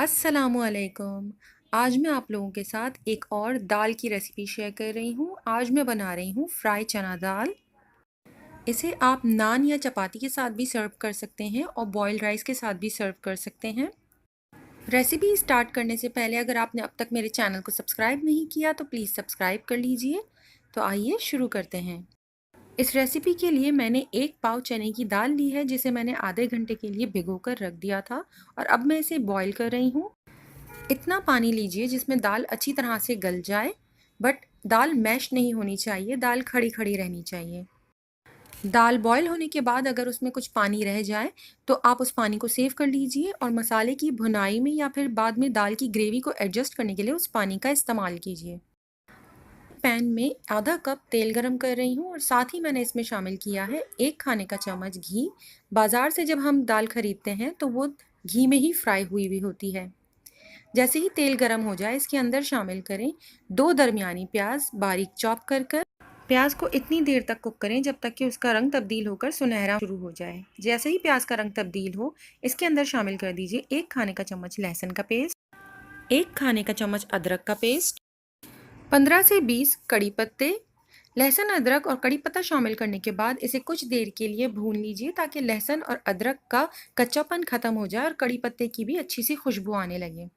अस्सलामुअलैकुम। आज मैं आप लोगों के साथ एक और दाल की रेसिपी शेयर कर रही हूँ। आज मैं बना रही हूँ फ्राई चना दाल। इसे आप नान या चपाती के साथ भी सर्व कर सकते हैं और बॉइल्ड राइस के साथ भी सर्व कर सकते हैं। रेसिपी स्टार्ट करने से पहले अगर आपने अब तक मेरे चैनल को सब्सक्राइब नहीं किया तो प्लीज़ सब्सक्राइब कर लीजिए। तो आइए शुरू करते हैं। इस रेसिपी के लिए मैंने 1 पाव चने की दाल ली है, जिसे मैंने आधे घंटे के लिए भिगोकर रख दिया था और अब मैं इसे बॉईल कर रही हूँ। इतना पानी लीजिए जिसमें दाल अच्छी तरह से गल जाए, बट दाल मैश नहीं होनी चाहिए, दाल खड़ी खड़ी रहनी चाहिए। दाल बॉईल होने के बाद अगर उसमें कुछ पानी रह जाए तो आप उस पानी को सेव कर लीजिए और मसाले की भुनाई में या फिर बाद में दाल की ग्रेवी को एडजस्ट करने के लिए उस पानी का इस्तेमाल कीजिए। पैन में आधा कप तेल गरम कर रही हूँ और साथ ही मैंने इसमें शामिल किया है 1 खाने का चम्मच घी। बाज़ार से जब हम दाल खरीदते हैं तो वो घी में ही फ्राई हुई हुई होती है। जैसे ही तेल गरम हो जाए इसके अंदर शामिल करें 2 दरमियानी प्याज बारीक चॉप कर कर। प्याज को इतनी देर तक कुक करें जब तक कि उसका रंग तब्दील होकर सुनहरा शुरू हो जाए। जैसे ही प्याज का रंग तब्दील हो इसके अंदर शामिल कर दीजिए 1 खाने का चम्मच लहसुन का पेस्ट, 1 खाने का चम्मच अदरक का पेस्ट, 15 से 20 कड़ी पत्ते। लहसुन, अदरक और कड़ी पत्ता शामिल करने के बाद इसे कुछ देर के लिए भून लीजिए ताकि लहसुन और अदरक का कच्चापन खत्म हो जाए और कड़ी पत्ते की भी अच्छी सी खुशबू आने लगे।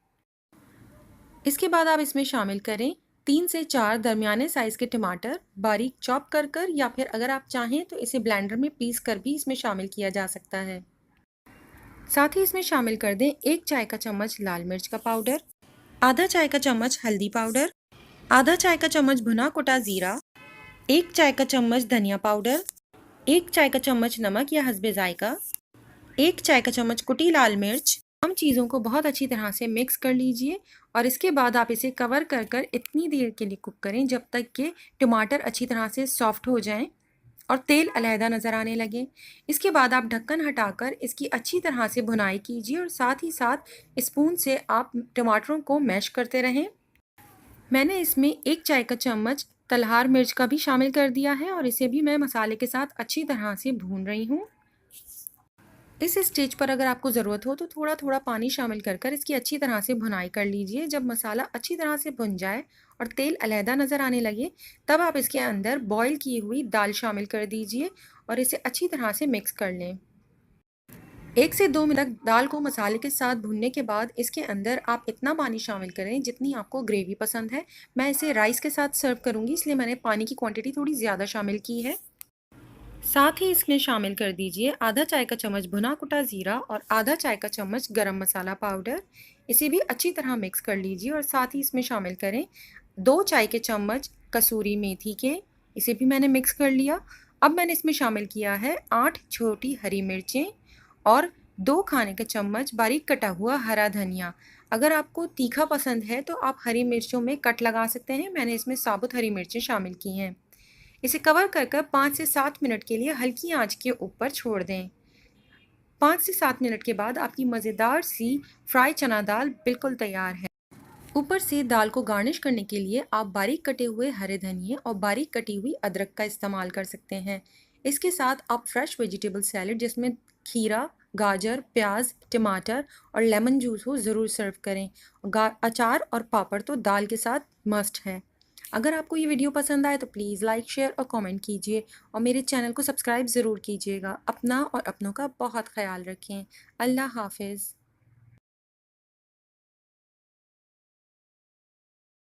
इसके बाद आप इसमें शामिल करें 3 से 4 दरमियाने साइज़ के टमाटर बारीक चॉप कर कर, या फिर अगर आप चाहें तो इसे ब्लेंडर में पीस कर भी इसमें शामिल किया जा सकता है। साथ ही इसमें शामिल कर दें 1 चाय का चम्मच लाल मिर्च का पाउडर, आधा चाय का चम्मच हल्दी पाउडर, आधा चाय का चम्मच भुना कुटा ज़ीरा, 1 चाय का चम्मच धनिया पाउडर, 1 चाय का चम्मच नमक या हस्बे जायका, 1 चाय का चम्मच कुटी लाल मिर्च। हम चीज़ों को बहुत अच्छी तरह से मिक्स कर लीजिए और इसके बाद आप इसे कवर कर कर इतनी देर के लिए कुक करें जब तक कि टमाटर अच्छी तरह से सॉफ्ट हो जाएं और तेल अलहदा नज़र आने लगे। इसके बाद आप ढक्कन हटाकर इसकी अच्छी तरह से भुनाई कीजिए और साथ ही साथ स्पून से आप टमाटरों को मैश करते रहें। मैंने इसमें 1 चाय का चम्मच तलहार मिर्च का भी शामिल कर दिया है और इसे भी मैं मसाले के साथ अच्छी तरह से भून रही हूँ। इस स्टेज पर अगर आपको ज़रूरत हो तो थोड़ा थोड़ा पानी शामिल कर कर इसकी अच्छी तरह से भुनाई कर लीजिए। जब मसाला अच्छी तरह से भुन जाए और तेल अलहदा नज़र आने लगे तब आप इसके अंदर बॉईल की हुई दाल शामिल कर दीजिए और इसे अच्छी तरह से मिक्स कर लें। 1 से 2 मिनट दाल को मसाले के साथ भुनने के बाद इसके अंदर आप इतना पानी शामिल करें जितनी आपको ग्रेवी पसंद है। मैं इसे राइस के साथ सर्व करूँगी, इसलिए मैंने पानी की क्वांटिटी थोड़ी ज़्यादा शामिल की है। साथ ही इसमें शामिल कर दीजिए आधा चाय का चम्मच भुना कुटा ज़ीरा और आधा चाय का चम्मच गरम मसाला पाउडर। इसे भी अच्छी तरह मिक्स कर लीजिए और साथ ही इसमें शामिल करें 2 चाय के चम्मच कसूरी मेथी के। इसे भी मैंने मिक्स कर लिया। अब मैंने इसमें शामिल किया है 8 छोटी हरी मिर्चें और 2 खाने के चम्मच बारीक कटा हुआ हरा धनिया। अगर आपको तीखा पसंद है तो आप हरी मिर्चों में कट लगा सकते हैं, मैंने इसमें साबुत हरी मिर्चें शामिल की हैं। इसे कवर कर कर 5 से 7 मिनट के लिए हल्की आंच के ऊपर छोड़ दें। 5 से 7 मिनट के बाद आपकी मज़ेदार सी फ्राई चना दाल बिल्कुल तैयार है। ऊपर से दाल को गार्निश करने के लिए आप बारीक कटे हुए हरे धनिए और बारीक कटी हुई अदरक का इस्तेमाल कर सकते हैं। इसके साथ आप फ्रेश वेजिटेबल सैलेड जिसमें खीरा, गाजर, प्याज, टमाटर और लेमन जूस हो ज़रूर सर्व करें। अचार और पापड़ तो दाल के साथ मस्ट है। अगर आपको ये वीडियो पसंद आए तो प्लीज़ लाइक, शेयर और कमेंट कीजिए और मेरे चैनल को सब्सक्राइब ज़रूर कीजिएगा। अपना और अपनों का बहुत ख्याल रखें। अल्लाह हाफ़िज़।